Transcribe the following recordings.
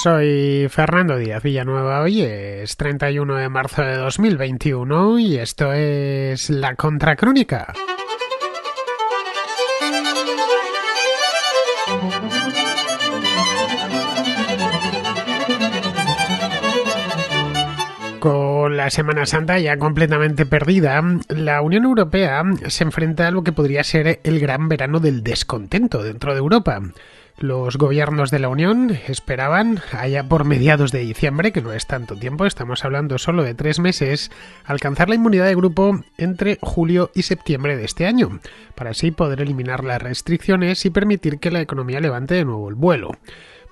Soy Fernando Díaz Villanueva, hoy es 31 de marzo de 2021 y esto es La Contracrónica. Con la Semana Santa ya completamente perdida, la Unión Europea se enfrenta a lo que podría ser el gran verano del descontento dentro de Europa. Los gobiernos de la Unión esperaban, allá por mediados de diciembre, que no es tanto tiempo, estamos hablando solo de 3 meses, alcanzar la inmunidad de grupo entre julio y septiembre de este año, para así poder eliminar las restricciones y permitir que la economía levante de nuevo el vuelo.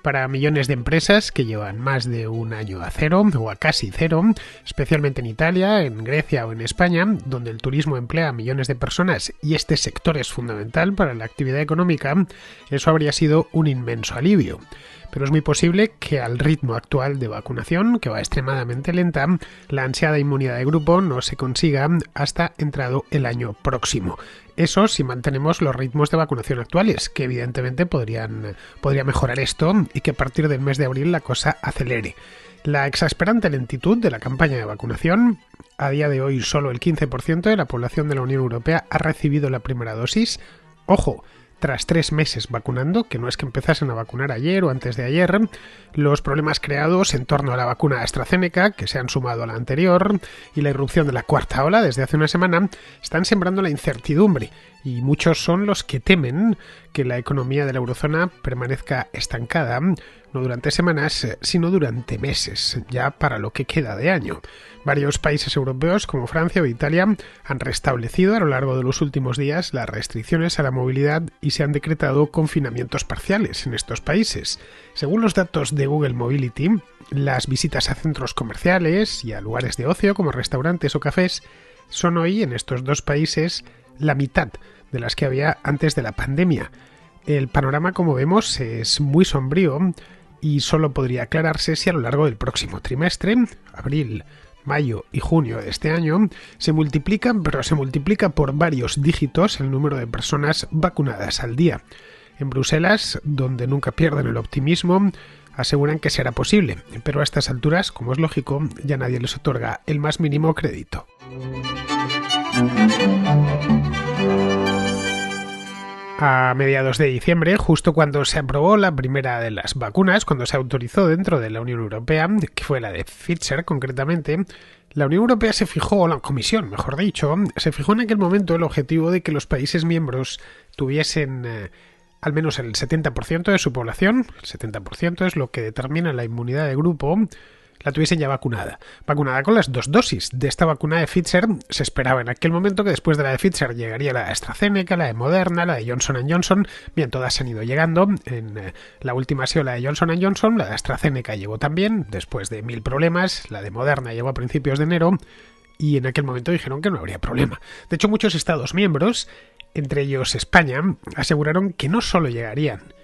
Para millones de empresas que llevan más de un año a cero o a casi cero, especialmente en Italia, en Grecia o en España, donde el turismo emplea a millones de personas y este sector es fundamental para la actividad económica, eso habría sido un inmenso alivio. Pero es muy posible que al ritmo actual de vacunación, que va extremadamente lenta, la ansiada inmunidad de grupo no se consiga hasta entrado el año próximo. Eso si mantenemos los ritmos de vacunación actuales, que evidentemente podría mejorar esto y que a partir del mes de abril la cosa acelere. La exasperante lentitud de la campaña de vacunación, a día de hoy solo el 15% de la población de la Unión Europea ha recibido la primera dosis. Ojo, tras 3 meses vacunando, que no es que empezasen a vacunar ayer o antes de ayer, los problemas creados en torno a la vacuna AstraZeneca, que se han sumado a la anterior, y la irrupción de la cuarta ola desde hace una semana, están sembrando la incertidumbre, y muchos son los que temen que la economía de la eurozona permanezca estancada, no durante semanas, sino durante meses, ya para lo que queda de año. Varios países europeos, como Francia o Italia, han restablecido a lo largo de los últimos días las restricciones a la movilidad y se han decretado confinamientos parciales en estos países. Según los datos de Google Mobility, las visitas a centros comerciales y a lugares de ocio como restaurantes o cafés son hoy en estos dos países la mitad de las que había antes de la pandemia. El panorama, como vemos, es muy sombrío y solo podría aclararse si a lo largo del próximo trimestre, abril, mayo y junio de este año, se multiplica por varios dígitos el número de personas vacunadas al día. En Bruselas, donde nunca pierden el optimismo, aseguran que será posible, pero a estas alturas, como es lógico, ya nadie les otorga el más mínimo crédito. A mediados de diciembre, justo cuando se aprobó la primera de las vacunas, cuando se autorizó dentro de la Unión Europea, que fue la de Pfizer concretamente, la Unión Europea se fijó, la Comisión, mejor dicho, se fijó en aquel momento el objetivo de que los países miembros tuviesen al menos el 70% de su población, el 70% es lo que determina la inmunidad de grupo, la tuviesen ya vacunada con las 2 dosis. De esta vacuna de Pfizer se esperaba en aquel momento que después de la de Pfizer llegaría la de AstraZeneca, la de Moderna, la de Johnson & Johnson. Bien, todas han ido llegando. En la última ha sido la de Johnson & Johnson, la de AstraZeneca llegó también, después de 1000 problemas, la de Moderna llegó a principios de enero y en aquel momento dijeron que no habría problema. De hecho, muchos Estados miembros, entre ellos España, aseguraron que no solo llegarían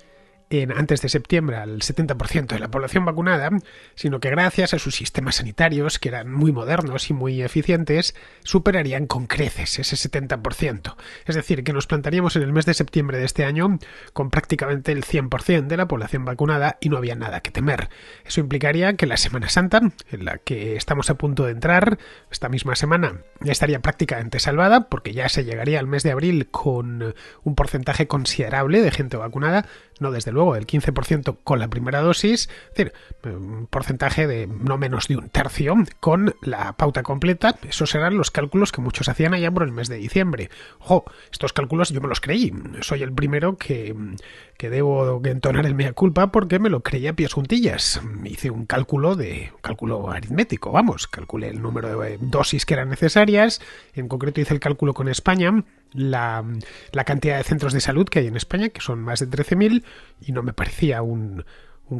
antes de septiembre al 70% de la población vacunada, sino que gracias a sus sistemas sanitarios, que eran muy modernos y muy eficientes, superarían con creces ese 70%. Es decir, que nos plantaríamos en el mes de septiembre de este año con prácticamente el 100% de la población vacunada y no había nada que temer. Eso implicaría que la Semana Santa, en la que estamos a punto de entrar, esta misma semana, ya estaría prácticamente salvada, porque ya se llegaría al mes de abril con un porcentaje considerable de gente vacunada, no desde luego el 15% con la primera dosis, es decir, un porcentaje de no menos de un tercio con la pauta completa. Esos eran los cálculos que muchos hacían allá por el mes de diciembre. Ojo, estos cálculos yo me los creí. Soy el primero que debo entonar el mea culpa porque me lo creí a pies juntillas. Hice un cálculo aritmético, calculé el número de dosis que eran necesarias. En concreto hice el cálculo con España, la cantidad de centros de salud que hay en España, que son más de 13.000, y no me parecía un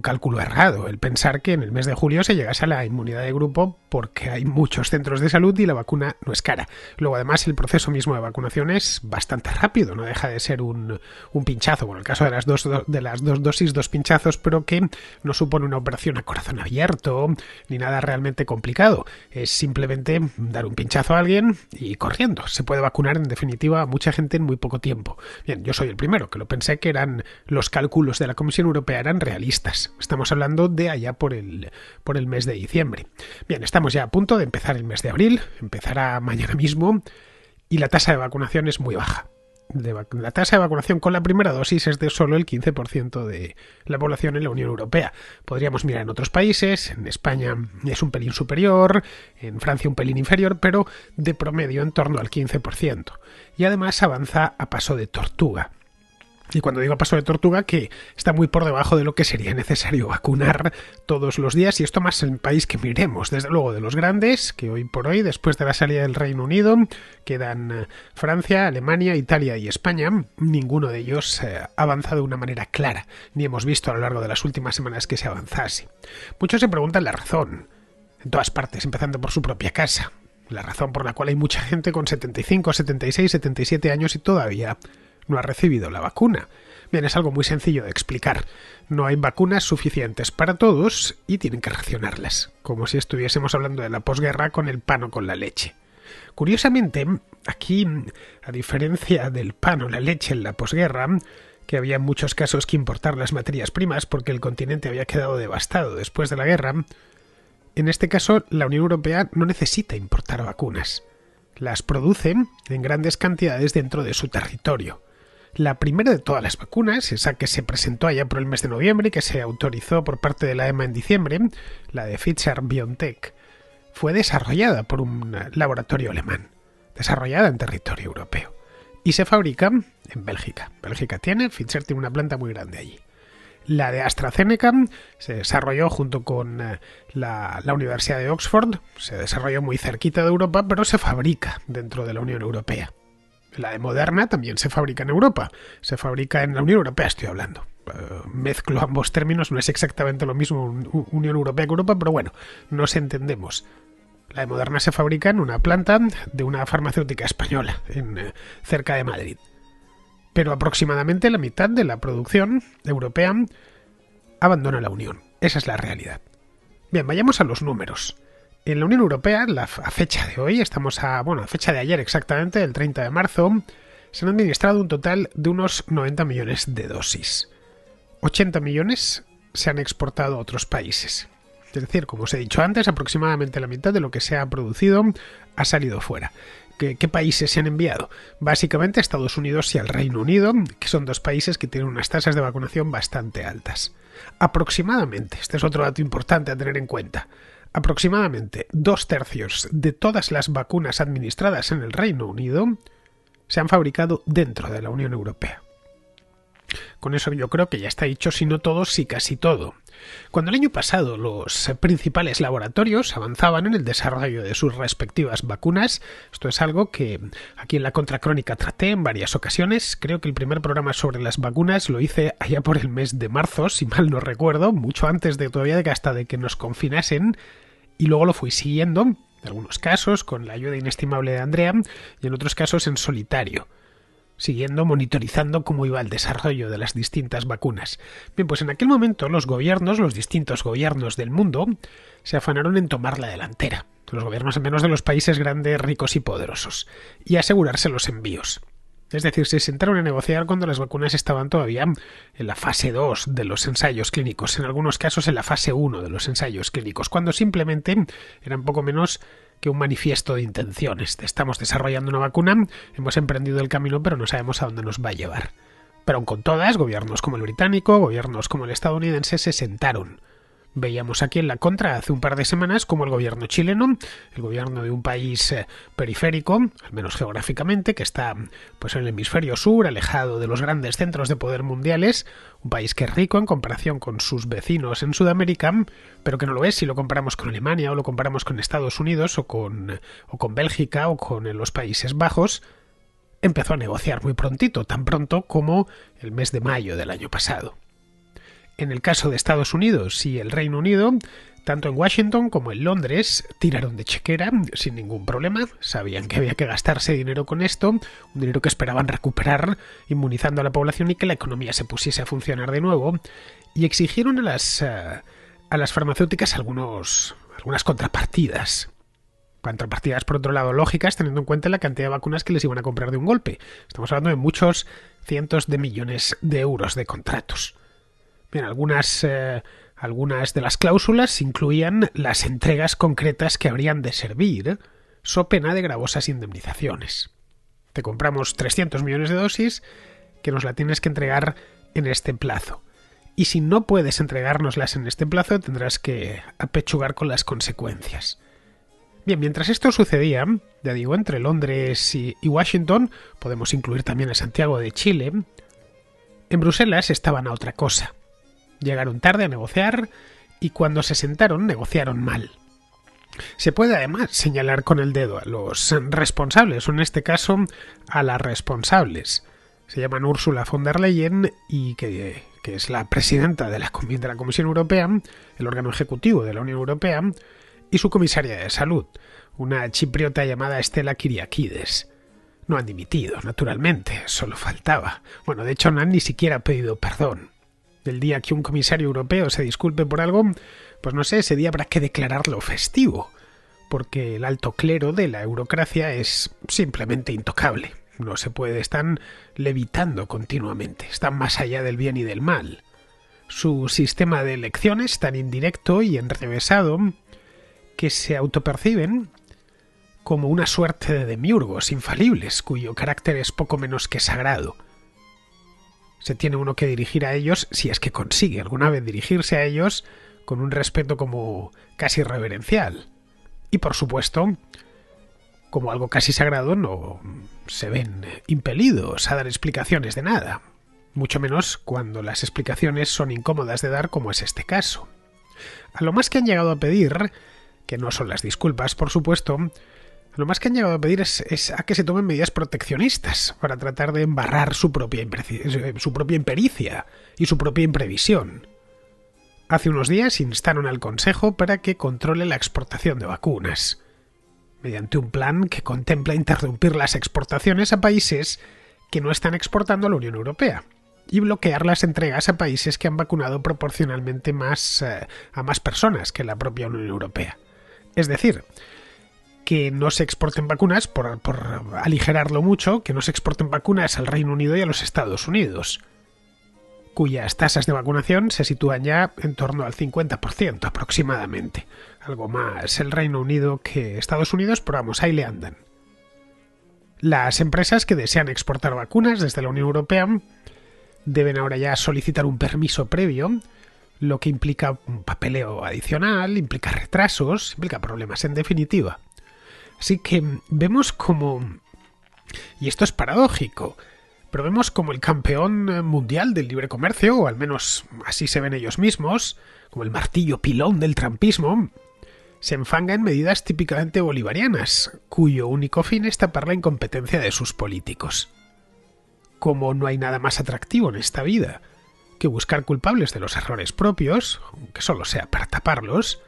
cálculo errado el pensar que en el mes de julio se llegase a la inmunidad de grupo porque hay muchos centros de salud y la vacuna no es cara. Luego, además, el proceso mismo de vacunación es bastante rápido, no deja de ser un pinchazo, bueno, el caso de las dos dosis, 2 pinchazos, pero que no supone una operación a corazón abierto ni nada realmente complicado. Es simplemente dar un pinchazo a alguien y corriendo. Se puede vacunar, en definitiva, a mucha gente en muy poco tiempo. Bien, yo soy el primero que lo pensé que los cálculos de la Comisión Europea eran realistas. vacunas. Estamos hablando de allá por el mes de diciembre. Bien, estamos ya a punto de empezar el mes de abril, empezará mañana mismo, y la tasa de vacunación es muy baja. La tasa de vacunación con la primera dosis es de solo el 15% de la población en la Unión Europea. Podríamos mirar en otros países, en España es un pelín superior, en Francia un pelín inferior, pero de promedio en torno al 15%. Y además avanza a paso de tortuga. Y cuando digo paso de tortuga, que está muy por debajo de lo que sería necesario vacunar todos los días, y esto más en el país que miremos. Desde luego de los grandes, que hoy por hoy, después de la salida del Reino Unido, quedan Francia, Alemania, Italia y España. Ninguno de ellos ha avanzado de una manera clara, ni hemos visto a lo largo de las últimas semanas que se avanzase. Muchos se preguntan la razón, en todas partes, empezando por su propia casa. La razón por la cual hay mucha gente con 75, 76, 77 años y todavía no ha recibido la vacuna. Bien, es algo muy sencillo de explicar. No hay vacunas suficientes para todos y tienen que racionarlas, como si estuviésemos hablando de la posguerra con el pan o con la leche. Curiosamente, aquí, a diferencia del pan o la leche en la posguerra, que había en muchos casos que importar las materias primas porque el continente había quedado devastado después de la guerra, en este caso la Unión Europea no necesita importar vacunas. Las produce en grandes cantidades dentro de su territorio. La primera de todas las vacunas, esa que se presentó allá por el mes de noviembre y que se autorizó por parte de la EMA en diciembre, la de Pfizer-BioNTech, fue desarrollada por un laboratorio alemán, desarrollada en territorio europeo, y se fabrica en Bélgica. Pfizer tiene una planta muy grande allí. La de AstraZeneca se desarrolló junto con la Universidad de Oxford, se desarrolló muy cerquita de Europa, pero se fabrica dentro de la Unión Europea. La de Moderna también se fabrica en Europa, se fabrica en la Unión Europea, estoy hablando. Mezclo ambos términos, no es exactamente lo mismo Unión Europea que Europa, pero bueno, nos entendemos. La de Moderna se fabrica en una planta de una farmacéutica española, cerca de Madrid. Pero aproximadamente la mitad de la producción europea abandona la Unión. Esa es la realidad. Bien, vayamos a los números. En la Unión Europea, a fecha de hoy, estamos a fecha de ayer exactamente, el 30 de marzo, se han administrado un total de unos 90 millones de dosis. 80 millones se han exportado a otros países. Es decir, como os he dicho antes, aproximadamente la mitad de lo que se ha producido ha salido fuera. ¿Qué países se han enviado? Básicamente a Estados Unidos y al Reino Unido, que son dos países que tienen unas tasas de vacunación bastante altas. Aproximadamente, este es otro dato importante a tener en cuenta, aproximadamente 2/3 de todas las vacunas administradas en el Reino Unido se han fabricado dentro de la Unión Europea. Con eso yo creo que ya está dicho, si no todo, sí casi todo. Cuando el año pasado los principales laboratorios avanzaban en el desarrollo de sus respectivas vacunas, esto es algo que aquí en la Contracrónica traté en varias ocasiones. Creo que el primer programa sobre las vacunas lo hice allá por el mes de marzo, si mal no recuerdo, mucho antes de que nos confinasen, y luego lo fui siguiendo, en algunos casos con la ayuda inestimable de Andrea y en otros casos en solitario, monitorizando cómo iba el desarrollo de las distintas vacunas. Bien, pues en aquel momento los distintos gobiernos del mundo, se afanaron en tomar la delantera, los gobiernos al menos de los países grandes, ricos y poderosos, y asegurarse los envíos. Es decir, se sentaron a negociar cuando las vacunas estaban todavía en la fase 2 de los ensayos clínicos, en algunos casos en la fase 1 de los ensayos clínicos, cuando simplemente eran poco menos que un manifiesto de intenciones. Estamos desarrollando una vacuna, hemos emprendido el camino, pero no sabemos a dónde nos va a llevar. Pero aun con todas, gobiernos como el británico, gobiernos como el estadounidense se sentaron. Veíamos aquí en la Contra hace un par de semanas como el gobierno chileno, el gobierno de un país periférico, al menos geográficamente, que está pues en el hemisferio sur, alejado de los grandes centros de poder mundiales, un país que es rico en comparación con sus vecinos en Sudamérica, pero que no lo es si lo comparamos con Alemania o lo comparamos con Estados Unidos o con Bélgica o con los Países Bajos. Empezó a negociar muy prontito, tan pronto como el mes de mayo del año pasado. En el caso de Estados Unidos y el Reino Unido, tanto en Washington como en Londres tiraron de chequera sin ningún problema. Sabían que había que gastarse dinero con esto, un dinero que esperaban recuperar inmunizando a la población y que la economía se pusiese a funcionar de nuevo, y exigieron a las farmacéuticas algunas contrapartidas. Contrapartidas, por otro lado, lógicas, teniendo en cuenta la cantidad de vacunas que les iban a comprar de un golpe. Estamos hablando de muchos cientos de millones de euros de contratos. Bien, algunas de las cláusulas incluían las entregas concretas que habrían de servir, so pena de gravosas indemnizaciones. Te compramos 300 millones de dosis que nos la tienes que entregar en este plazo. Y si no puedes entregárnoslas en este plazo, tendrás que apechugar con las consecuencias. Bien, mientras esto sucedía, ya digo, entre Londres y Washington, podemos incluir también a Santiago de Chile, en Bruselas estaban a otra cosa. Llegaron tarde a negociar y cuando se sentaron negociaron mal. Se puede además señalar con el dedo a los responsables, o en este caso a las responsables. Se llaman Ursula von der Leyen y que es la presidenta de la Comisión Europea, el órgano ejecutivo de la Unión Europea, y su comisaria de salud, una chipriota llamada Stella Kyriakides. No han dimitido, naturalmente, solo faltaba. Bueno, de hecho no han ni siquiera pedido perdón. El día que un comisario europeo se disculpe por algo, pues no sé, ese día habrá que declararlo festivo, porque el alto clero de la eurocracia es simplemente intocable. No se puede, están levitando continuamente, están más allá del bien y del mal. Su sistema de elecciones tan indirecto y enrevesado que se autoperciben como una suerte de demiurgos infalibles, cuyo carácter es poco menos que sagrado. Se tiene uno que dirigir a ellos, si es que consigue alguna vez dirigirse a ellos, con un respeto como casi reverencial. Y por supuesto, como algo casi sagrado, no se ven impelidos a dar explicaciones de nada, mucho menos cuando las explicaciones son incómodas de dar, como es este caso. A lo más que han llegado a pedir, que no son las disculpas, por supuesto, lo más que han llegado a pedir es a que se tomen medidas proteccionistas para tratar de embarrar su propia impericia y su propia imprevisión. Hace unos días instaron al Consejo para que controle la exportación de vacunas, mediante un plan que contempla interrumpir las exportaciones a países que no están exportando a la Unión Europea y bloquear las entregas a países que han vacunado proporcionalmente a más personas que la propia Unión Europea. Es decir, que no se exporten vacunas, por aligerarlo mucho, que no se exporten vacunas al Reino Unido y a los Estados Unidos, cuyas tasas de vacunación se sitúan ya en torno al 50% aproximadamente. Algo más el Reino Unido que Estados Unidos, pero vamos, ahí le andan. Las empresas que desean exportar vacunas desde la Unión Europea deben ahora ya solicitar un permiso previo, lo que implica un papeleo adicional, implica retrasos, implica problemas en definitiva. Así que vemos como, y esto es paradójico, pero vemos como el campeón mundial del libre comercio, o al menos así se ven ellos mismos, como el martillo pilón del trumpismo, se enfanga en medidas típicamente bolivarianas, cuyo único fin es tapar la incompetencia de sus políticos. Como no hay nada más atractivo en esta vida que buscar culpables de los errores propios, aunque solo sea para taparlos,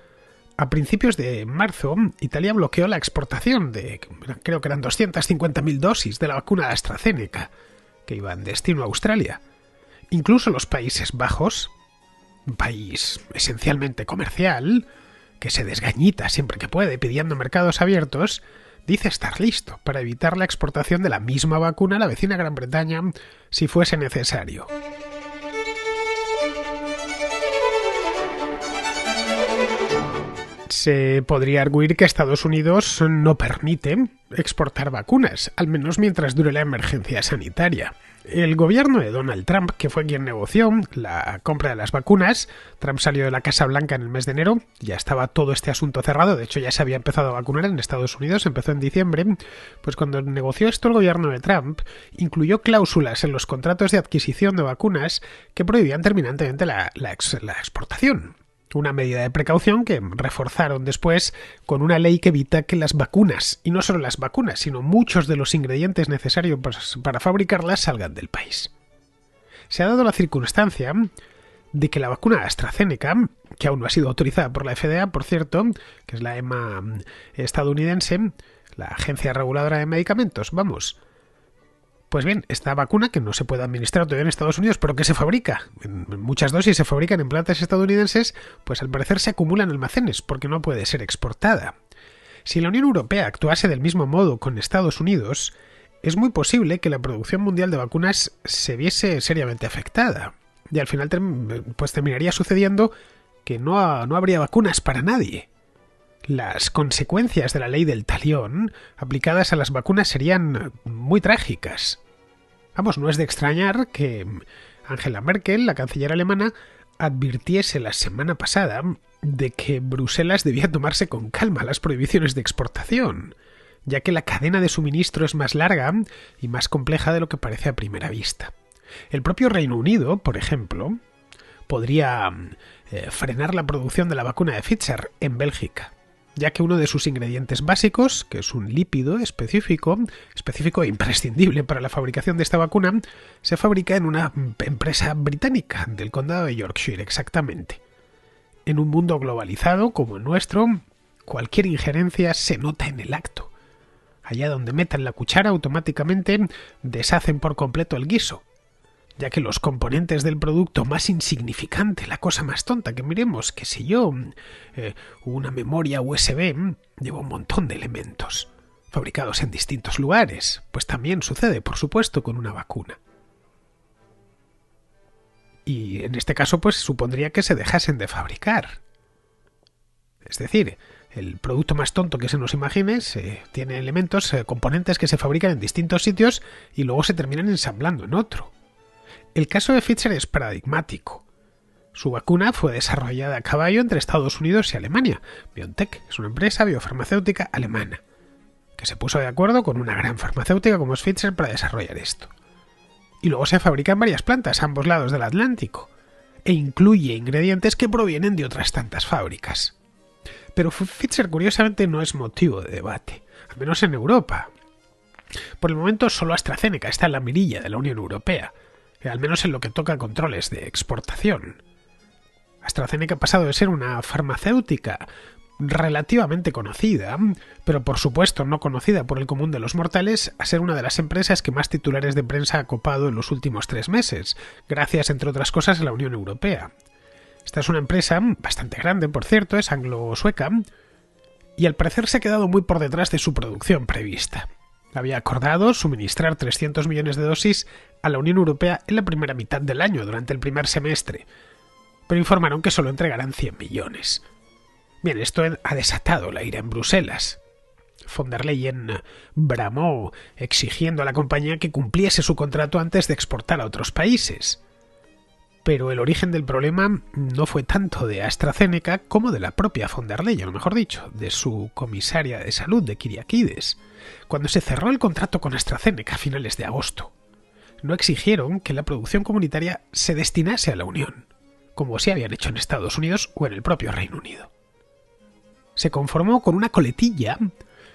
a principios de marzo, Italia bloqueó la exportación de, creo que eran 250.000 dosis de la vacuna de AstraZeneca, que iba en destino a Australia. Incluso los Países Bajos, un país esencialmente comercial, que se desgañita siempre que puede pidiendo mercados abiertos, dice estar listo para evitar la exportación de la misma vacuna a la vecina Gran Bretaña si fuese necesario. Se podría arguir que Estados Unidos no permite exportar vacunas, al menos mientras dure la emergencia sanitaria. El gobierno de Donald Trump, que fue quien negoció la compra de las vacunas, Trump salió de la Casa Blanca en el mes de enero, ya estaba todo este asunto cerrado, de hecho ya se había empezado a vacunar en Estados Unidos, empezó en diciembre, pues cuando negoció esto el gobierno de Trump, incluyó cláusulas en los contratos de adquisición de vacunas que prohibían terminantemente la exportación. Una medida de precaución que reforzaron después con una ley que evita que las vacunas, y no solo las vacunas, sino muchos de los ingredientes necesarios para fabricarlas salgan del país. Se ha dado la circunstancia de que la vacuna AstraZeneca, que aún no ha sido autorizada por la FDA, por cierto, que es la EMA estadounidense, la Agencia Reguladora de Medicamentos, pues bien, esta vacuna, que no se puede administrar todavía en Estados Unidos, pero que se fabrica, en muchas dosis se fabrican en plantas estadounidenses, pues al parecer se acumula en almacenes, porque no puede ser exportada. Si la Unión Europea actuase del mismo modo con Estados Unidos, es muy posible que la producción mundial de vacunas se viese seriamente afectada. Y al final pues terminaría sucediendo que no habría vacunas para nadie. Las consecuencias de la ley del talión aplicadas a las vacunas serían muy trágicas. Vamos, no es de extrañar que Angela Merkel, la canciller alemana, advirtiese la semana pasada de que Bruselas debía tomarse con calma las prohibiciones de exportación, ya que la cadena de suministro es más larga y más compleja de lo que parece a primera vista. El propio Reino Unido, por ejemplo, podría frenar la producción de la vacuna de Pfizer en Bélgica, ya que uno de sus ingredientes básicos, que es un lípido específico e imprescindible para la fabricación de esta vacuna, se fabrica en una empresa británica del condado de Yorkshire, exactamente. En un mundo globalizado como el nuestro, cualquier injerencia se nota en el acto. Allá donde metan la cuchara, automáticamente deshacen por completo el guiso, ya que los componentes del producto más insignificante, la cosa más tonta que miremos, que si yo, una memoria USB, lleva un montón de elementos, fabricados en distintos lugares, pues también sucede, por supuesto, con una vacuna. Y en este caso, pues supondría que se dejasen de fabricar. Es decir, el producto más tonto que se nos imagine tiene elementos, componentes que se fabrican en distintos sitios y luego se terminan ensamblando en otro. El caso de Pfizer es paradigmático. Su vacuna fue desarrollada a caballo entre Estados Unidos y Alemania. BioNTech es una empresa biofarmacéutica alemana, que se puso de acuerdo con una gran farmacéutica como es Pfizer para desarrollar esto. Y luego se fabrica en varias plantas a ambos lados del Atlántico, e incluye ingredientes que provienen de otras tantas fábricas. Pero Pfizer, curiosamente, no es motivo de debate, al menos en Europa. Por el momento, solo AstraZeneca está en la mirilla de la Unión Europea, al menos en lo que toca a controles de exportación. AstraZeneca ha pasado de ser una farmacéutica relativamente conocida, pero por supuesto no conocida por el común de los mortales, a ser una de las empresas que más titulares de prensa ha copado en los últimos 3 meses, gracias, entre otras cosas, a la Unión Europea. Esta es una empresa bastante grande, por cierto, es anglo-sueca, y al parecer se ha quedado muy por detrás de su producción prevista. Había acordado suministrar 300 millones de dosis a la Unión Europea en la primera mitad del año, durante el primer semestre, pero informaron que solo entregarán 100 millones. Bien, esto ha desatado la ira en Bruselas. Von der Leyen bramó exigiendo a la compañía que cumpliese su contrato antes de exportar a otros países. Pero el origen del problema no fue tanto de AstraZeneca como de la propia von der Leyen, o mejor dicho, de su comisaria de salud, de Kyriakides. Cuando se cerró el contrato con AstraZeneca a finales de agosto, no exigieron que la producción comunitaria se destinase a la Unión, como sí habían hecho en Estados Unidos o en el propio Reino Unido. Se conformó con una coletilla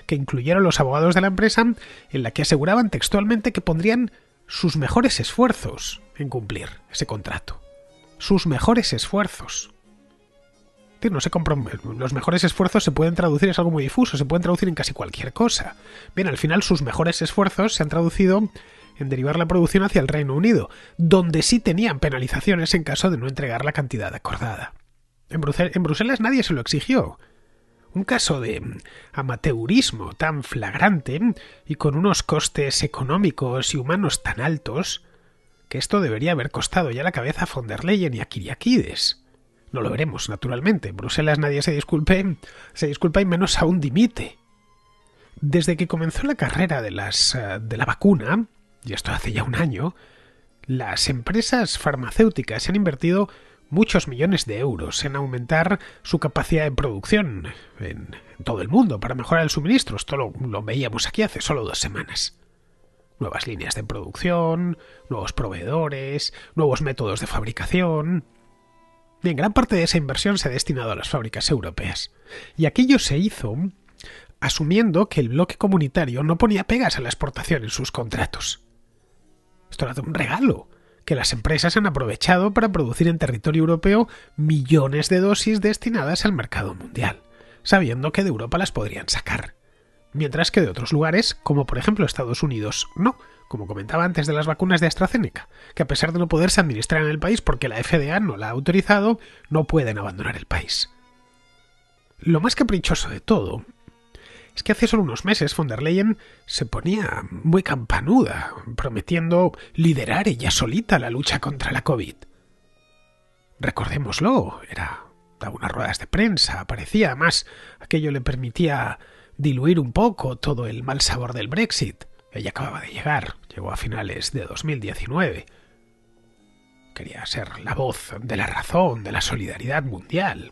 que incluyeron los abogados de la empresa, en la que aseguraban textualmente que pondrían sus mejores esfuerzos en cumplir ese contrato. Sus mejores esfuerzos. Los mejores esfuerzos se pueden traducir, es algo muy difuso, se pueden traducir en casi cualquier cosa. Bien, al final sus mejores esfuerzos se han traducido en derivar la producción hacia el Reino Unido, donde sí tenían penalizaciones en caso de no entregar la cantidad acordada. En Bruselas nadie se lo exigió. Un caso de amateurismo tan flagrante y con unos costes económicos y humanos tan altos que esto debería haber costado ya la cabeza a von der Leyen y a Kyriakides. No lo veremos, naturalmente. En Bruselas nadie se disculpa y menos aún dimite. Desde que comenzó la carrera de la vacuna, y esto hace ya un año, las empresas farmacéuticas han invertido muchos millones de euros en aumentar su capacidad de producción en todo el mundo para mejorar el suministro. Esto lo veíamos aquí hace solo 2 semanas. Nuevas líneas de producción, nuevos proveedores, nuevos métodos de fabricación. Bien, gran parte de esa inversión se ha destinado a las fábricas europeas. Y aquello se hizo asumiendo que el bloque comunitario no ponía pegas a la exportación en sus contratos. Esto era un regalo que las empresas han aprovechado para producir en territorio europeo millones de dosis destinadas al mercado mundial, sabiendo que de Europa las podrían sacar. Mientras que de otros lugares, como por ejemplo Estados Unidos, no, como comentaba antes de las vacunas de AstraZeneca, que a pesar de no poderse administrar en el país porque la FDA no la ha autorizado, no pueden abandonar el país. Lo más caprichoso de todo es que hace solo unos meses von der Leyen se ponía muy campanuda, prometiendo liderar ella solita la lucha contra la COVID. recordémoslo, daba unas ruedas de prensa, aparecía, además aquello le permitía diluir un poco todo el mal sabor del Brexit. Ella acababa de llegar, llegó a finales de 2019. Quería ser la voz de la razón, de la solidaridad mundial.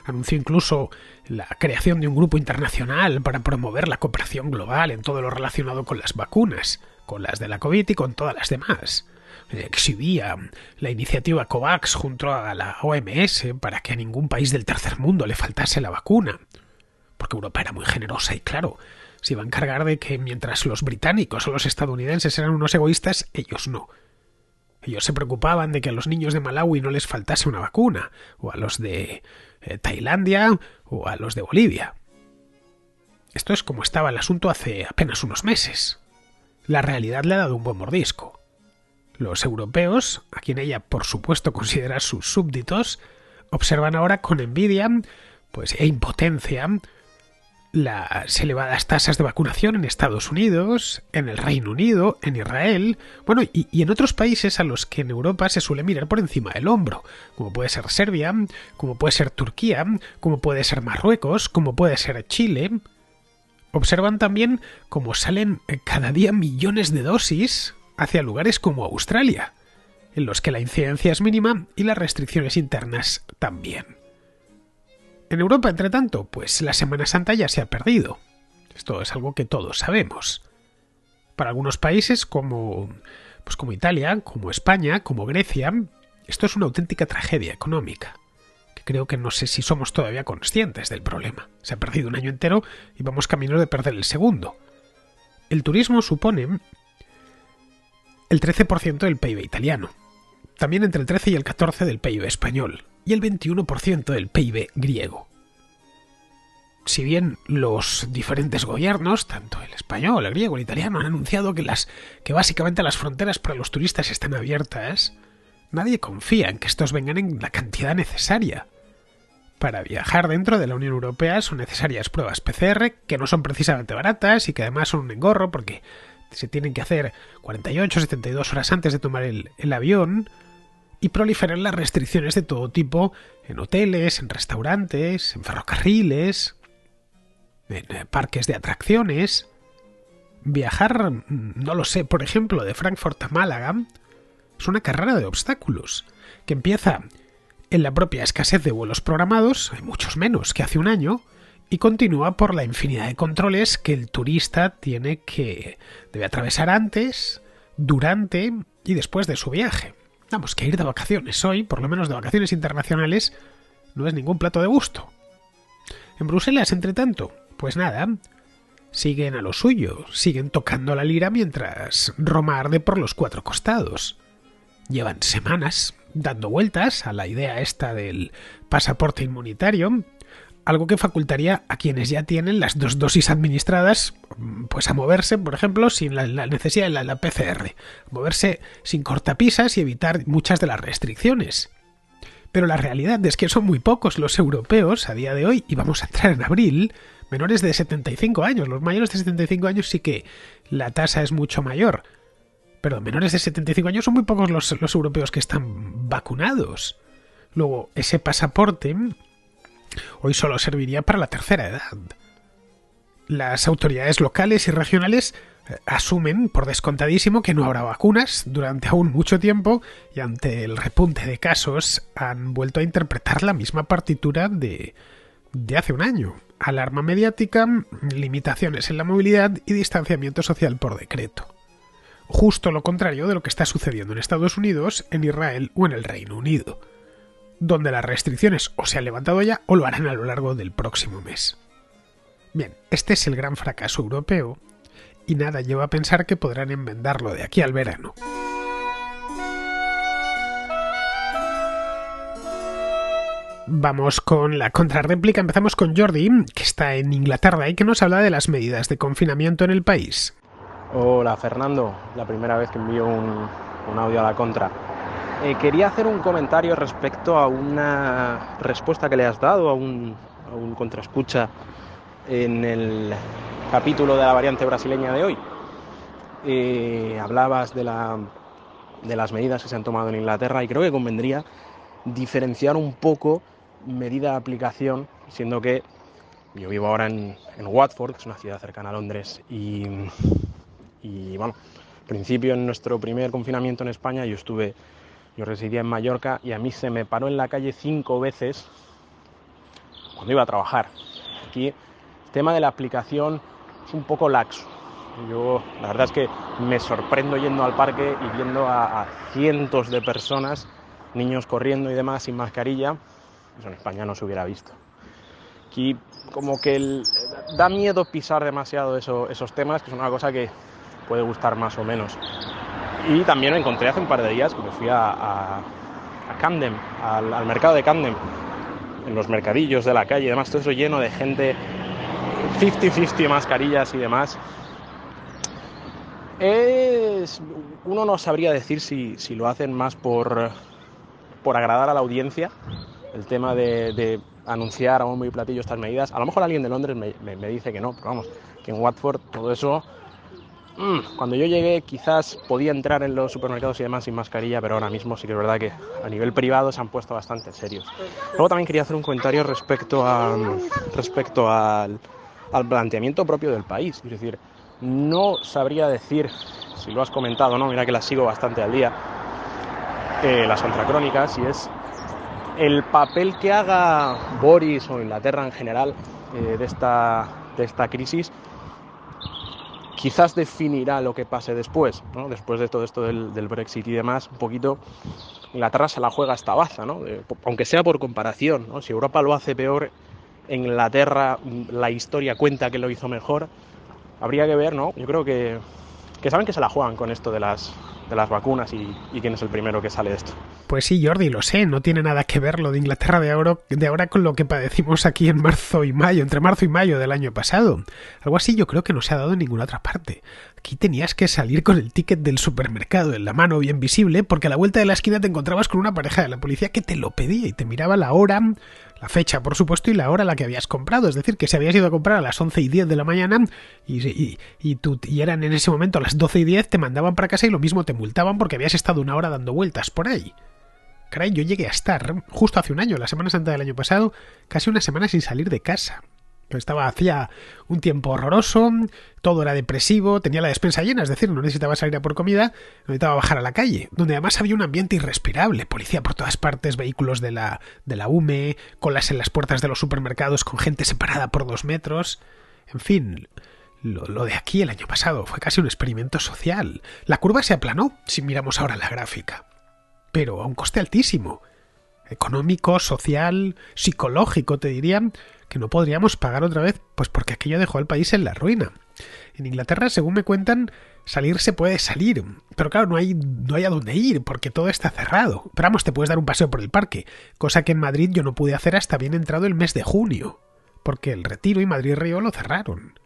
Anunció incluso la creación de un grupo internacional para promover la cooperación global en todo lo relacionado con las vacunas, con las de la COVID y con todas las demás. Exhibía la iniciativa COVAX junto a la OMS para que a ningún país del tercer mundo le faltase la vacuna. Porque Europa era muy generosa y claro, se iba a encargar de que mientras los británicos o los estadounidenses eran unos egoístas, ellos no. Ellos se preocupaban de que a los niños de Malawi no les faltase una vacuna, o a los de Tailandia, o a los de Bolivia. Esto es como estaba el asunto hace apenas unos meses. La realidad le ha dado un buen mordisco. Los europeos, a quien ella por supuesto considera sus súbditos, observan ahora con envidia e impotencia las elevadas tasas de vacunación en Estados Unidos, en el Reino Unido, en Israel, y en otros países a los que en Europa se suele mirar por encima del hombro, como puede ser Serbia, como puede ser Turquía, como puede ser Marruecos, como puede ser Chile. Observan también cómo salen cada día millones de dosis hacia lugares como Australia, en los que la incidencia es mínima y las restricciones internas también. En Europa, entre tanto, la Semana Santa ya se ha perdido. Esto es algo que todos sabemos. Para algunos países como Italia, como España, como Grecia, esto es una auténtica tragedia económica. Que creo que no sé si somos todavía conscientes del problema. Se ha perdido un año entero y vamos camino de perder el segundo. El turismo supone el 13% del PIB italiano. También entre el 13 y el 14% del PIB español. Y el 21% del PIB griego. Si bien los diferentes gobiernos, tanto el español, el griego, el italiano, han anunciado que básicamente las fronteras para los turistas están abiertas, nadie confía en que estos vengan en la cantidad necesaria. Para viajar dentro de la Unión Europea son necesarias pruebas PCR, que no son precisamente baratas y que además son un engorro porque se tienen que hacer 48 o 72 horas antes de tomar el avión. Y proliferan las restricciones de todo tipo en hoteles, en restaurantes, en ferrocarriles, en parques de atracciones. Viajar, no lo sé, por ejemplo, de Frankfurt a Málaga es una carrera de obstáculos que empieza en la propia escasez de vuelos programados, hay muchos menos que hace un año, y continúa por la infinidad de controles que el turista debe atravesar antes, durante y después de su viaje. Vamos, que ir de vacaciones hoy, por lo menos de vacaciones internacionales, no es ningún plato de gusto. En Bruselas, entre tanto, nada, siguen a lo suyo, siguen tocando la lira mientras Roma arde por los cuatro costados. Llevan semanas dando vueltas a la idea esta del pasaporte inmunitario, algo que facultaría a quienes ya tienen las 2 dosis administradas a moverse, por ejemplo, sin la necesidad de la PCR, moverse sin cortapisas y evitar muchas de las restricciones. Pero la realidad es que son muy pocos los europeos a día de hoy, y vamos a entrar en abril, menores de 75 años. Los mayores de 75 años sí que la tasa es mucho mayor, pero menores de 75 años son muy pocos los europeos que están vacunados. Luego, ese pasaporte hoy solo serviría para la tercera edad. Las autoridades locales y regionales asumen por descontadísimo que no habrá vacunas durante aún mucho tiempo y ante el repunte de casos han vuelto a interpretar la misma partitura de hace un año. Alarma mediática, limitaciones en la movilidad y distanciamiento social por decreto. Justo lo contrario de lo que está sucediendo en Estados Unidos, en Israel o en el Reino Unido, donde las restricciones o se han levantado ya o lo harán a lo largo del próximo mes. Bien, este es el gran fracaso europeo y nada lleva a pensar que podrán enmendarlo de aquí al verano. Vamos con la contrarréplica. Empezamos con Jordi, que está en Inglaterra y que nos habla de las medidas de confinamiento en el país. Hola Fernando, la primera vez que envío un audio a la contra. Quería hacer un comentario respecto a una respuesta que le has dado a un contraescucha en el capítulo de la variante brasileña de hoy. Hablabas de las medidas que se han tomado en Inglaterra y creo que convendría diferenciar un poco medida de aplicación, siendo que yo vivo ahora en Watford, que es una ciudad cercana a Londres, y bueno, al principio, en nuestro primer confinamiento en España, yo residía en Mallorca y a mí se me paró en la calle 5 veces cuando iba a trabajar. Aquí el tema de la aplicación es un poco laxo. Yo la verdad es que me sorprendo yendo al parque y viendo a cientos de personas, niños corriendo y demás sin mascarilla. Eso en España no se hubiera visto. Aquí como que da miedo pisar demasiado esos temas, que es una cosa que puede gustar más o menos. Y también me encontré hace un par de días que me fui a Camden, al mercado de Camden, en los mercadillos de la calle y demás, todo eso lleno de gente, 50-50 mascarillas y demás. Uno no sabría decir si lo hacen más por agradar a la audiencia, el tema de anunciar a bombo y platillo estas medidas. A lo mejor alguien de Londres me dice que no, pero vamos, que en Watford todo eso... Cuando yo llegué quizás podía entrar en los supermercados y demás sin mascarilla, pero ahora mismo sí que es verdad que a nivel privado se han puesto bastante serios. Luego también quería hacer un comentario respecto al planteamiento propio del país. Es decir, no sabría decir si lo has comentado, ¿no? Mira que las sigo bastante al día, las contracrónicas, y es el papel que haga Boris o Inglaterra en general de esta crisis. Quizás definirá lo que pase después, ¿no? Después de todo esto del Brexit y demás, un poquito Inglaterra se la juega esta baza, ¿no? Aunque sea por comparación, ¿no? Si Europa lo hace peor, Inglaterra, la historia cuenta que lo hizo mejor. Habría que ver, ¿no? Yo creo que saben que se la juegan con esto de las vacunas y quién es el primero que sale de esto. Pues sí, Jordi, lo sé, no tiene nada que ver lo de Inglaterra de ahora con lo que padecimos aquí en marzo y mayo, entre marzo y mayo del año pasado. Algo así yo creo que no se ha dado en ninguna otra parte. Aquí tenías que salir con el ticket del supermercado en la mano bien visible, porque a la vuelta de la esquina te encontrabas con una pareja de la policía que te lo pedía y te miraba la hora, la fecha, por supuesto, y la hora a la que habías comprado. Es decir, que si habías ido a comprar a las 11:10 de la mañana y eran en ese momento a las 12:10, te mandaban para casa y lo mismo te multaban porque habías estado una hora dando vueltas por ahí. Caray, yo llegué a estar, justo hace un año, la Semana Santa del año pasado, casi una semana sin salir de casa. Hacía un tiempo horroroso, todo era depresivo, tenía la despensa llena, es decir, no necesitaba salir a por comida, necesitaba bajar a la calle, donde además había un ambiente irrespirable, policía por todas partes, vehículos de la UME, colas en las puertas de los supermercados con gente separada por 2 metros, en fin... Lo de aquí el año pasado fue casi un experimento social. La curva se aplanó, si miramos ahora la gráfica. Pero a un coste altísimo. Económico, social, psicológico, te diría, que no podríamos pagar otra vez, pues porque aquello dejó al país en la ruina. En Inglaterra, según me cuentan, salir se puede salir, pero claro, no hay a dónde ir, porque todo está cerrado. Pero vamos, te puedes dar un paseo por el parque, cosa que en Madrid yo no pude hacer hasta bien entrado el mes de junio, porque el Retiro y Madrid Río lo cerraron.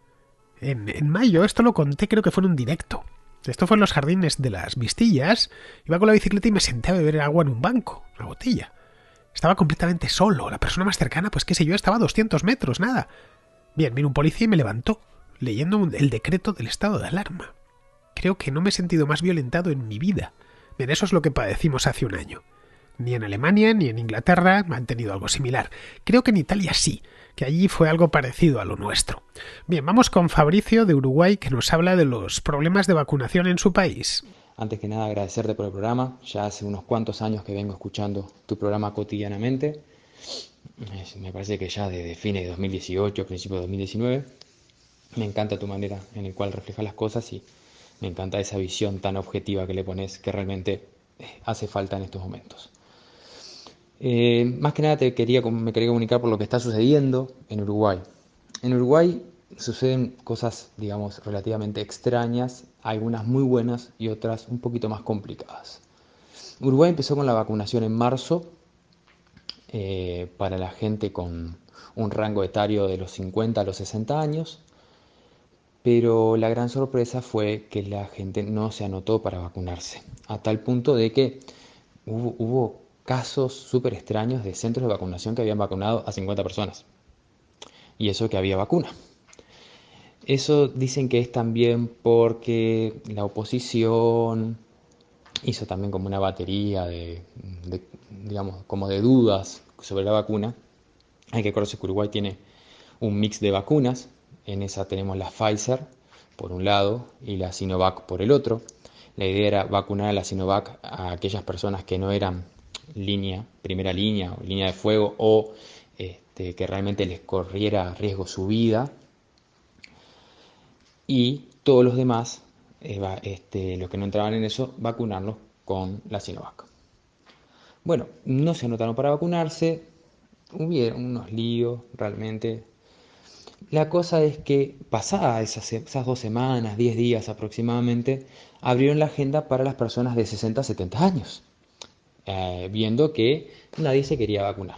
En mayo, esto lo conté, creo que fue en un directo. Esto fue en los jardines de las Vistillas. Iba con la bicicleta y me senté a beber agua en un banco, una botella. Estaba completamente solo. La persona más cercana, pues qué sé yo, estaba a 200 metros, nada. Bien, vino un policía y me levantó, leyendo el decreto del estado de alarma. Creo que no me he sentido más violentado en mi vida. Bien, eso es lo que padecimos hace un año. Ni en Alemania ni en Inglaterra han tenido algo similar. Creo que en Italia sí, que allí fue algo parecido a lo nuestro. Bien, vamos con Fabricio de Uruguay, que nos habla de los problemas de vacunación en su país. Antes que nada, agradecerte por el programa. Ya hace unos cuantos años que vengo escuchando tu programa cotidianamente. Me parece que ya desde fines de 2018, principios de 2019. Me encanta tu manera en la cual reflejas las cosas y me encanta esa visión tan objetiva que le pones, que realmente hace falta en estos momentos. Más que nada me quería comunicar por lo que está sucediendo en Uruguay. En Uruguay suceden cosas, digamos, relativamente extrañas, algunas muy buenas y otras un poquito más complicadas. Uruguay empezó con la vacunación en marzo para la gente con un rango etario de los 50 a los 60 años, pero la gran sorpresa fue que la gente no se anotó para vacunarse, a tal punto de que hubo casos súper extraños de centros de vacunación que habían vacunado a 50 personas. Y eso que había vacuna. Eso dicen que es también porque la oposición hizo también como una batería digamos, como de dudas sobre la vacuna. Hay que acordarse que Uruguay tiene un mix de vacunas. En esa tenemos la Pfizer por un lado y la Sinovac por el otro. La idea era vacunar a la Sinovac a aquellas personas que no eran primera línea o línea de fuego o que realmente les corriera riesgo su vida. Y todos los demás, los que no entraban en eso, vacunarlos con la Sinovac. Bueno, no se anotaron para vacunarse, hubieron unos líos realmente. La cosa es que pasadas esas 2 semanas, 10 días aproximadamente, abrieron la agenda para las personas de 60 a 70 años, viendo que nadie se quería vacunar.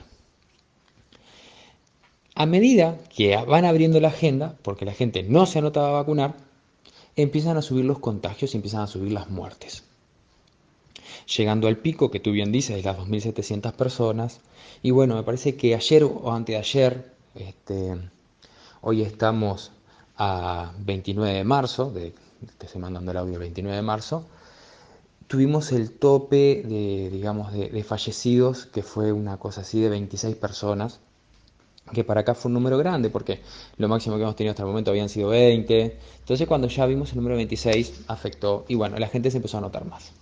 A medida que van abriendo la agenda, porque la gente no se anotaba a vacunar, empiezan a subir los contagios y empiezan a subir las muertes. Llegando al pico que tú bien dices de las 2.700 personas. Y bueno, me parece que ayer o antes de ayer, hoy estamos a 29 de marzo, te estoy mandando el audio el 29 de marzo, tuvimos el tope digamos, de fallecidos, que fue una cosa así de 26 personas, que para acá fue un número grande, porque lo máximo que hemos tenido hasta el momento habían sido 20. Entonces cuando ya vimos el número 26 afectó, y bueno, la gente se empezó a notar más.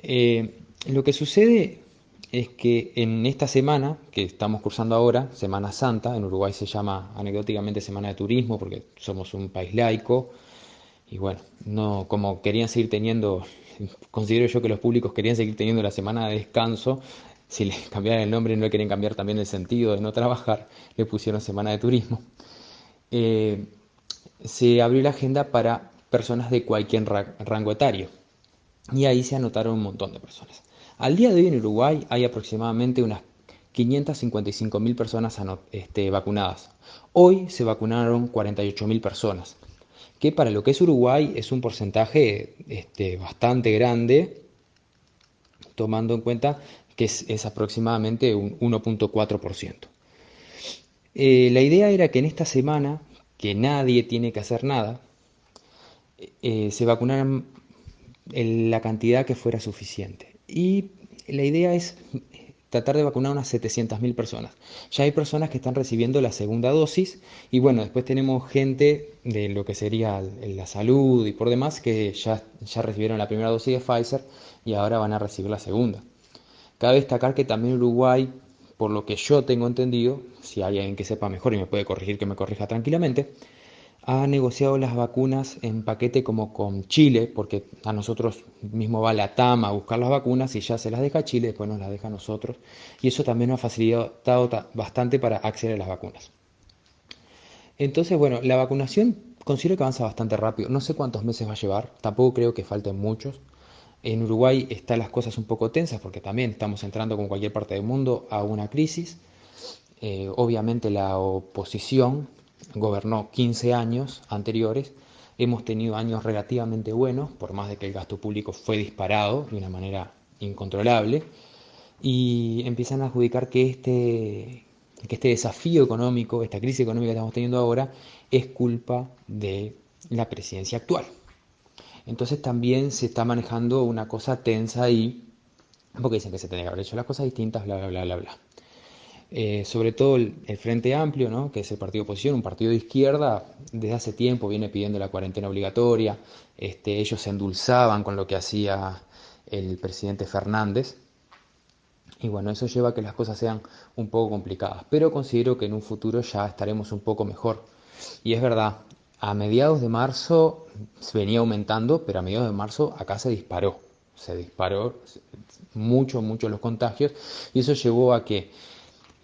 Lo que sucede es que en esta semana que estamos cursando ahora, Semana Santa, en Uruguay se llama anecdóticamente Semana de Turismo porque somos un país laico y bueno, no como querían seguir teniendo, considero yo que los públicos querían seguir teniendo la semana de descanso, si le cambiaran el nombre no le querían cambiar también el sentido de no trabajar, le pusieron Semana de Turismo. Eh, Se abrió la agenda para personas de cualquier rango etario. Y ahí se anotaron un montón de personas. Al día de hoy en Uruguay hay aproximadamente unas 555.000 personas vacunadas. Hoy se vacunaron 48.000 personas, que para lo que es Uruguay es un porcentaje bastante grande, tomando en cuenta que es aproximadamente un 1,4%. La idea era que en esta semana, que nadie tiene que hacer nada, se vacunaran la cantidad que fuera suficiente. Y la idea es tratar de vacunar unas 700.000 personas. Ya hay personas que están recibiendo la segunda dosis y bueno, después tenemos gente de lo que sería la salud y por demás que ya recibieron la primera dosis de Pfizer y ahora van a recibir la segunda. Cabe destacar que también Uruguay, por lo que yo tengo entendido, si hay alguien que sepa mejor y me puede corregir, que me corrija tranquilamente, ha negociado las vacunas en paquete como con Chile, porque a nosotros mismo va la TAM a buscar las vacunas y ya se las deja Chile, después nos las deja a nosotros. Y eso también nos ha facilitado bastante para acceder a las vacunas. Entonces, bueno, la vacunación considero que avanza bastante rápido. No sé cuántos meses va a llevar, tampoco creo que falten muchos. En Uruguay están las cosas un poco tensas porque también estamos entrando, como cualquier parte del mundo, a una crisis. Obviamente la oposición gobernó 15 años anteriores, hemos tenido años relativamente buenos, por más de que el gasto público fue disparado de una manera incontrolable, y empiezan a adjudicar que este desafío económico, esta crisis económica que estamos teniendo ahora, es culpa de la presidencia actual. Entonces también se está manejando una cosa tensa ahí, porque dicen que se tiene que haber hecho las cosas distintas, bla, bla, bla, bla, bla. Sobre todo el Frente Amplio, ¿no? Que es el partido de oposición, un partido de izquierda, desde hace tiempo viene pidiendo la cuarentena obligatoria. Ellos se endulzaban con lo que hacía el presidente Fernández. Y bueno, eso lleva a que las cosas sean un poco complicadas. Pero considero que en un futuro ya estaremos un poco mejor. Y es verdad, a mediados de marzo venía aumentando, pero a mediados de marzo acá se disparó. Se disparó mucho, mucho los contagios. Y eso llevó a que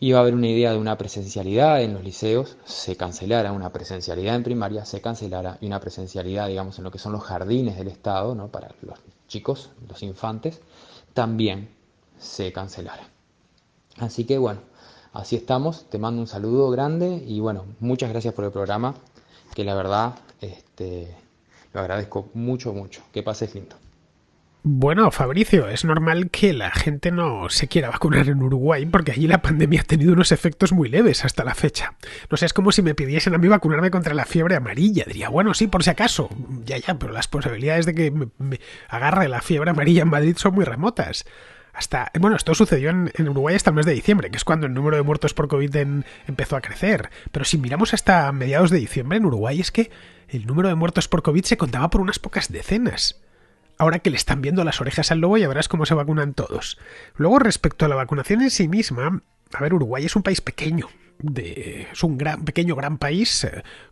iba a haber una idea de una presencialidad en los liceos, se cancelara una presencialidad en primaria, se cancelara y una presencialidad, digamos, en lo que son los jardines del Estado, ¿no? Para los chicos, los infantes, también se cancelara. Así que bueno, así estamos, te mando un saludo grande y bueno, muchas gracias por el programa, que la verdad lo agradezco mucho, mucho. Que pases lindo. Bueno, Fabricio, es normal que la gente no se quiera vacunar en Uruguay porque allí la pandemia ha tenido unos efectos muy leves hasta la fecha. No sé, es como si me pidiesen a mí vacunarme contra la fiebre amarilla. Diría, bueno, sí, por si acaso. Ya, pero las posibilidades de que me agarre la fiebre amarilla en Madrid son muy remotas. Bueno, esto sucedió en Uruguay hasta el mes de diciembre, que es cuando el número de muertos por COVID empezó a crecer. Pero si miramos hasta mediados de diciembre en Uruguay, es que el número de muertos por COVID se contaba por unas pocas decenas. Ahora que le están viendo las orejas al lobo, ya verás cómo se vacunan todos. Luego, respecto a la vacunación en sí misma, a ver, Uruguay es un país pequeño. Es un pequeño gran país,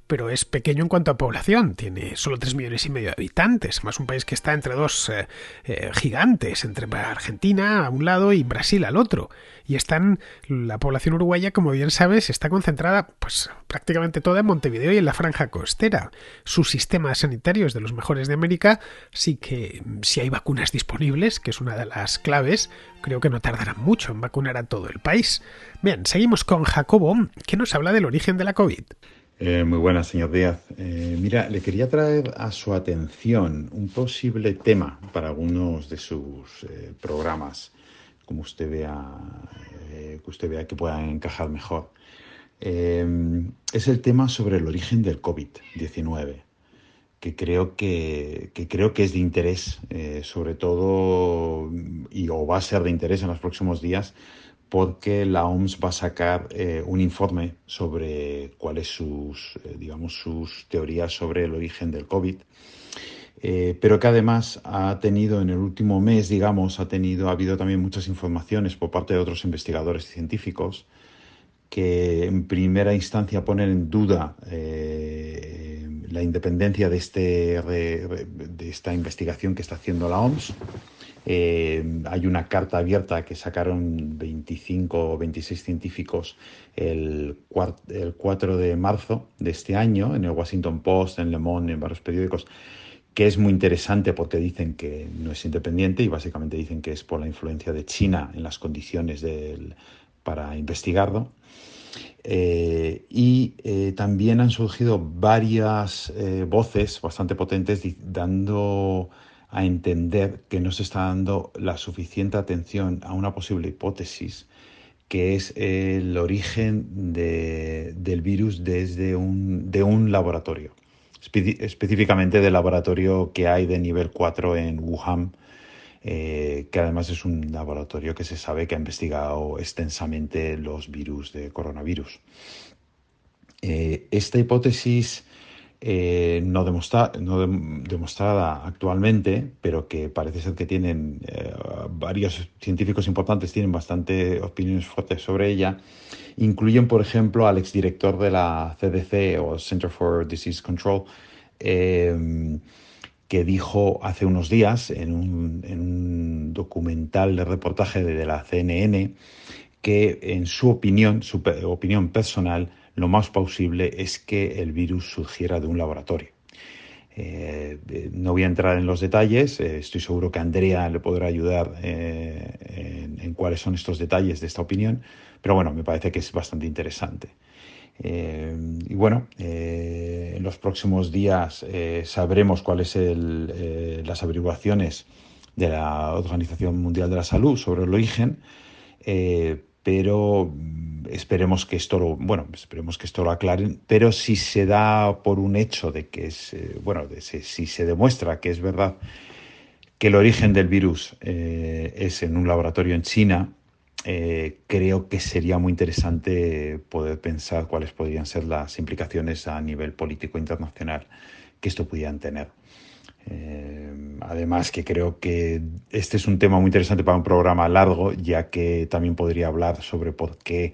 pero es pequeño en cuanto a población. Tiene solo 3,5 millones de habitantes, más un país que está entre dos gigantes, entre Argentina a un lado y Brasil al otro. Y la población uruguaya, como bien sabes, está concentrada pues prácticamente toda en Montevideo y en la franja costera. Su sistema sanitario es de los mejores de América, así que si hay vacunas disponibles, que es una de las claves, creo que no tardarán mucho en vacunar a todo el país. Bien, seguimos con Jacobo, que nos habla del origen de la COVID. Muy buenas, señor Díaz. Mira, le quería traer a su atención un posible tema para algunos de sus programas, como usted vea que puedan encajar mejor. Es el tema sobre el origen del COVID-19, que creo que es de interés, sobre todo, o va a ser de interés en los próximos días, porque la OMS va a sacar un informe sobre cuáles sus teorías sobre el origen del COVID, pero que además ha tenido en el último mes, ha habido también muchas informaciones por parte de otros investigadores científicos que en primera instancia ponen en duda la independencia de esta investigación que está haciendo la OMS. Hay una carta abierta que sacaron 25 o 26 científicos el 4 de marzo de este año en el Washington Post, en Le Monde, en varios periódicos, que es muy interesante porque dicen que no es independiente y básicamente dicen que es por la influencia de China en las condiciones para investigarlo. También han surgido varias voces bastante potentes dando a entender que no se está dando la suficiente atención a una posible hipótesis, que es el origen del virus de un laboratorio, específicamente del laboratorio que hay de nivel 4 en Wuhan, que además es un laboratorio que se sabe que ha investigado extensamente los virus de coronavirus. Esta hipótesis no demostrada actualmente, pero que parece ser que tienen varios científicos importantes, tienen bastante opiniones fuertes sobre ella, incluyen, por ejemplo, al exdirector de la CDC o Center for Disease Control, que dijo hace unos días en un documental de reportaje de la CNN que en su opinión personal, lo más plausible es que el virus surgiera de un laboratorio. No voy a entrar en los detalles, estoy seguro que Andrea le podrá ayudar en cuáles son estos detalles de esta opinión, pero bueno, me parece que es bastante interesante. En los próximos días sabremos cuáles son las averiguaciones de la Organización Mundial de la Salud sobre el origen, pero esperemos que esto lo aclaren. Pero si se da por un hecho de que si se demuestra que es verdad que el origen del virus es en un laboratorio en China, creo que sería muy interesante poder pensar cuáles podrían ser las implicaciones a nivel político internacional que esto pudieran tener. Además que creo que este es un tema muy interesante para un programa largo, ya que también podría hablar sobre por qué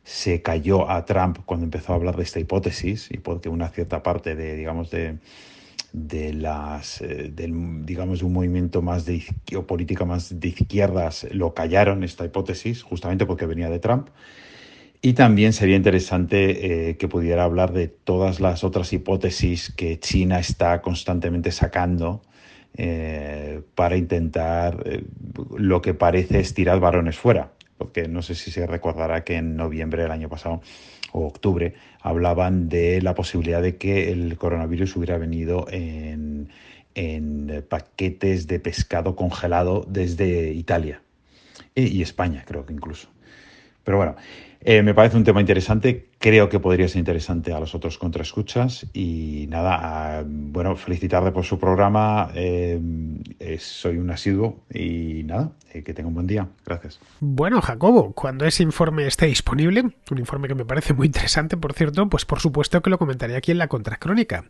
se cayó a Trump cuando empezó a hablar de esta hipótesis y por qué una cierta parte de un movimiento más o política más de izquierdas lo callaron esta hipótesis, justamente porque venía de Trump. Y también sería interesante que pudiera hablar de todas las otras hipótesis que China está constantemente sacando para intentar lo que parece es tirar varones fuera. Porque no sé si se recordará que en noviembre del año pasado o octubre hablaban de la posibilidad de que el coronavirus hubiera venido en en paquetes de pescado congelado desde Italia y España, creo que incluso. Pero bueno, me parece un tema interesante, creo que podría ser interesante a los otros contraescuchas y nada, bueno, felicitarle por su programa, soy un asiduo y nada, que tenga un buen día, gracias. Bueno, Jacobo, cuando ese informe esté disponible, un informe que me parece muy interesante, por cierto, pues por supuesto que lo comentaré aquí en la Contracrónica.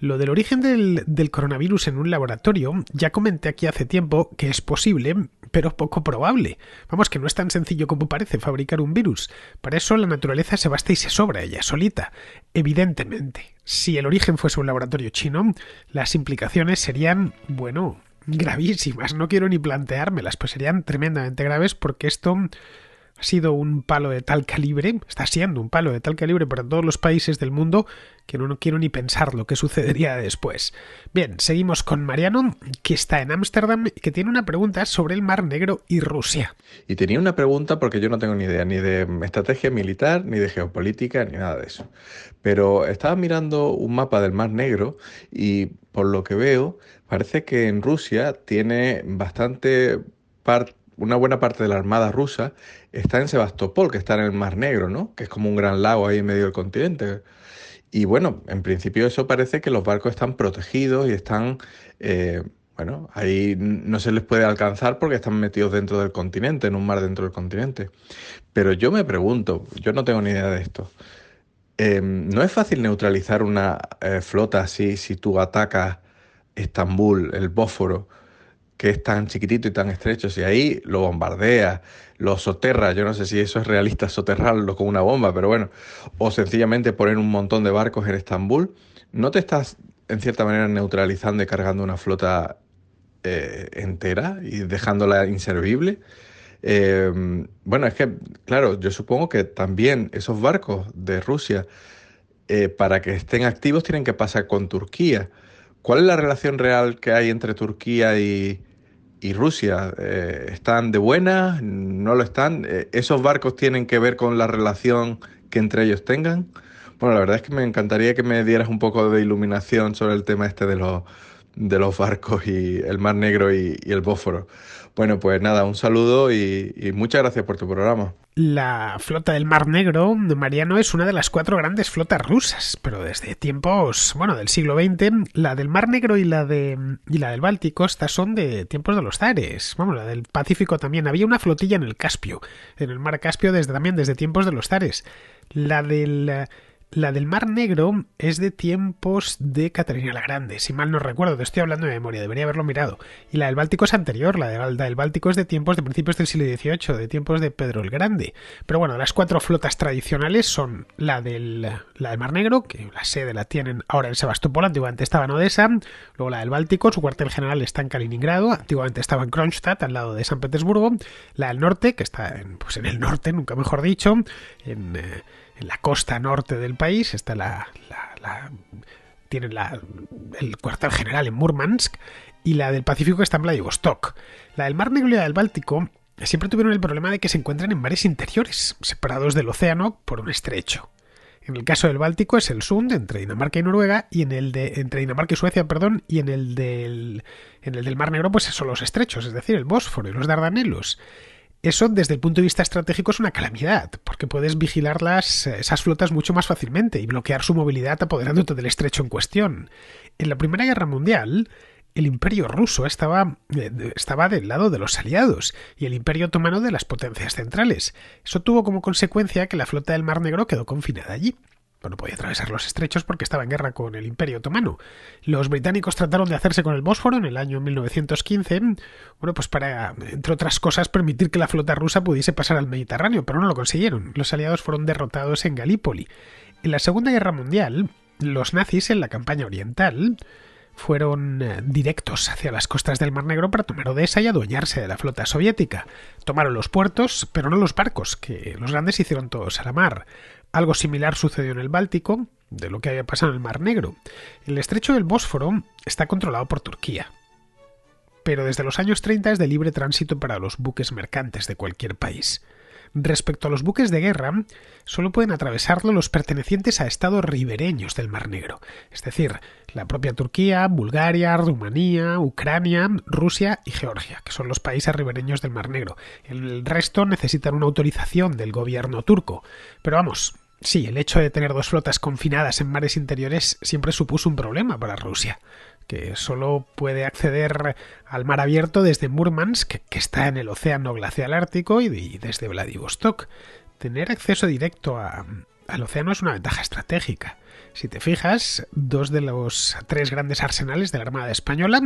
Lo del origen del coronavirus en un laboratorio, ya comenté aquí hace tiempo que es posible, pero poco probable. Vamos, que no es tan sencillo como parece fabricar un virus. Para eso la naturaleza se basta y se sobra ella solita. Evidentemente, si el origen fuese un laboratorio chino, las implicaciones serían, bueno, gravísimas. No quiero ni planteármelas, pues serían tremendamente graves porque esto ha sido un palo de tal calibre, está siendo un palo de tal calibre para todos los países del mundo que no quiero ni pensar lo que sucedería después. Bien, seguimos con Mariano, que está en Ámsterdam y que tiene una pregunta sobre el Mar Negro y Rusia. Y tenía una pregunta porque yo no tengo ni idea ni de estrategia militar, ni de geopolítica, ni nada de eso. Pero estaba mirando un mapa del Mar Negro y por lo que veo, parece que en Rusia tiene una buena parte de la armada rusa está en Sebastopol, que está en el Mar Negro, ¿no? Que es como un gran lago ahí en medio del continente. Y bueno, en principio eso parece que los barcos están protegidos y están, bueno, ahí no se les puede alcanzar porque están metidos dentro del continente, en un mar dentro del continente. Pero yo me pregunto, yo no tengo ni idea de esto. ¿No es fácil neutralizar una flota así si tú atacas Estambul, el Bósforo, que es tan chiquitito y tan estrecho? Si ahí lo bombardeas, lo soterras, yo no sé si eso es realista, soterrarlo con una bomba, pero bueno, o sencillamente poner un montón de barcos en Estambul, ¿no te estás en cierta manera neutralizando y cargando una flota entera y dejándola inservible? Bueno, es que, claro, yo supongo que también esos barcos de Rusia, para que estén activos, tienen que pasar con Turquía. ¿Cuál es la relación real que hay entre Turquía y Rusia? ¿Están de buena? ¿No lo están? ¿Esos barcos tienen que ver con la relación que entre ellos tengan? Bueno, la verdad es que me encantaría que me dieras un poco de iluminación sobre el tema este de los barcos y el Mar Negro y el Bósforo. Bueno, pues nada, un saludo y muchas gracias por tu programa. La flota del Mar Negro, Mariano, es una de las 4 grandes flotas rusas, pero desde tiempos, bueno, del siglo XX, la del Mar Negro y la del Báltico, estas son de tiempos de los zares. Vamos, la del Pacífico también. Había una flotilla en el Caspio, en el Mar Caspio también desde tiempos de los zares. La del Mar Negro es de tiempos de Catalina la Grande, si mal no recuerdo, te estoy hablando de memoria, debería haberlo mirado. Y la del Báltico es anterior, la del Báltico es de tiempos de principios del siglo XVIII, de tiempos de Pedro el Grande. Pero bueno, las 4 flotas tradicionales son la del Mar Negro, que la sede la tienen ahora en Sebastopol, antiguamente estaba en Odessa, luego la del Báltico, su cuartel general está en Kaliningrado, antiguamente estaba en Kronstadt, al lado de San Petersburgo, la del Norte, que está en el norte, nunca mejor dicho, en la costa norte del país, está tienen el cuartel general en Murmansk, y la del Pacífico está en Vladivostok. La del Mar Negro y la del Báltico siempre tuvieron el problema de que se encuentran en mares interiores, separados del océano por un estrecho. En el caso del Báltico es el Sund, entre Dinamarca y Noruega, y entre Dinamarca y Suecia, perdón, y en el del Mar Negro pues son los estrechos, es decir, el Bósforo y los Dardanelos. Eso, desde el punto de vista estratégico, es una calamidad, porque puedes vigilar esas flotas mucho más fácilmente y bloquear su movilidad apoderándote del estrecho en cuestión. En la Primera Guerra Mundial, el Imperio ruso estaba del lado de los aliados y el Imperio otomano de las potencias centrales. Eso tuvo como consecuencia que la flota del Mar Negro quedó confinada allí. No podía atravesar los estrechos porque estaba en guerra con el Imperio Otomano. Los británicos trataron de hacerse con el Bósforo en el año 1915, bueno, pues para, entre otras cosas, permitir que la flota rusa pudiese pasar al Mediterráneo, pero no lo consiguieron. Los aliados fueron derrotados en Galípoli. En la Segunda Guerra Mundial, los nazis en la campaña oriental fueron directos hacia las costas del Mar Negro para tomar Odessa y adueñarse de la flota soviética. Tomaron los puertos, pero no los barcos, que los grandes hicieron todos a la mar. Algo similar sucedió en el Báltico, de lo que había pasado en el Mar Negro. El estrecho del Bósforo está controlado por Turquía, pero desde los años 30 es de libre tránsito para los buques mercantes de cualquier país. Respecto a los buques de guerra, solo pueden atravesarlo los pertenecientes a estados ribereños del Mar Negro, es decir, la propia Turquía, Bulgaria, Rumanía, Ucrania, Rusia y Georgia, que son los países ribereños del Mar Negro. El resto necesitan una autorización del gobierno turco. Pero vamos, sí, el hecho de tener dos flotas confinadas en mares interiores siempre supuso un problema para Rusia, que solo puede acceder al mar abierto desde Murmansk, que está en el océano glacial ártico, y desde Vladivostok. Tener acceso directo al océano es una ventaja estratégica. Si te fijas, 2 de los 3 grandes arsenales de la Armada Española,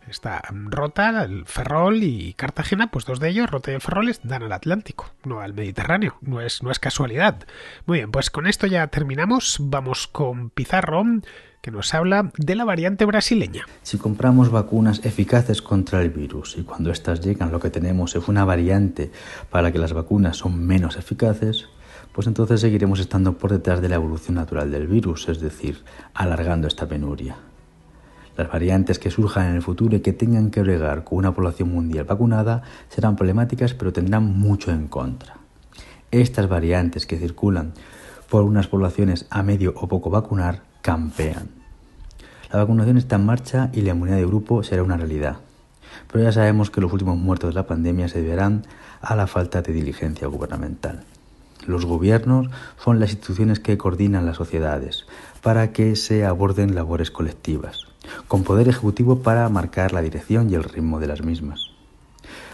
está Rota, el Ferrol y Cartagena, pues 2 de ellos, Rota y el Ferrol, dan al Atlántico, no al Mediterráneo. No es casualidad. Muy bien, pues con esto ya terminamos. Vamos con Pizarro, que nos habla de la variante brasileña. Si compramos vacunas eficaces contra el virus y cuando éstas llegan lo que tenemos es una variante para la que las vacunas son menos eficaces, pues entonces seguiremos estando por detrás de la evolución natural del virus, es decir, alargando esta penuria. Las variantes que surjan en el futuro y que tengan que bregar con una población mundial vacunada serán problemáticas, pero tendrán mucho en contra. Estas variantes que circulan por unas poblaciones a medio o poco vacunar campean. La vacunación está en marcha y la inmunidad de grupo será una realidad. Pero ya sabemos que los últimos muertos de la pandemia se deberán a la falta de diligencia gubernamental. Los gobiernos son las instituciones que coordinan las sociedades para que se aborden labores colectivas, con poder ejecutivo para marcar la dirección y el ritmo de las mismas.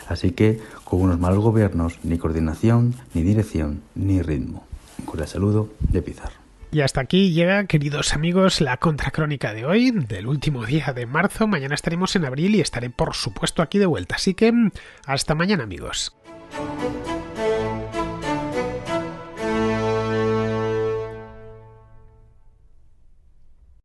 Así que, con unos malos gobiernos, ni coordinación, ni dirección, ni ritmo. Un cordial saludo de Pizarro. Y hasta aquí llega, queridos amigos, la contracrónica de hoy, del último día de marzo. Mañana estaremos en abril y estaré, por supuesto, aquí de vuelta. Así que, hasta mañana, amigos.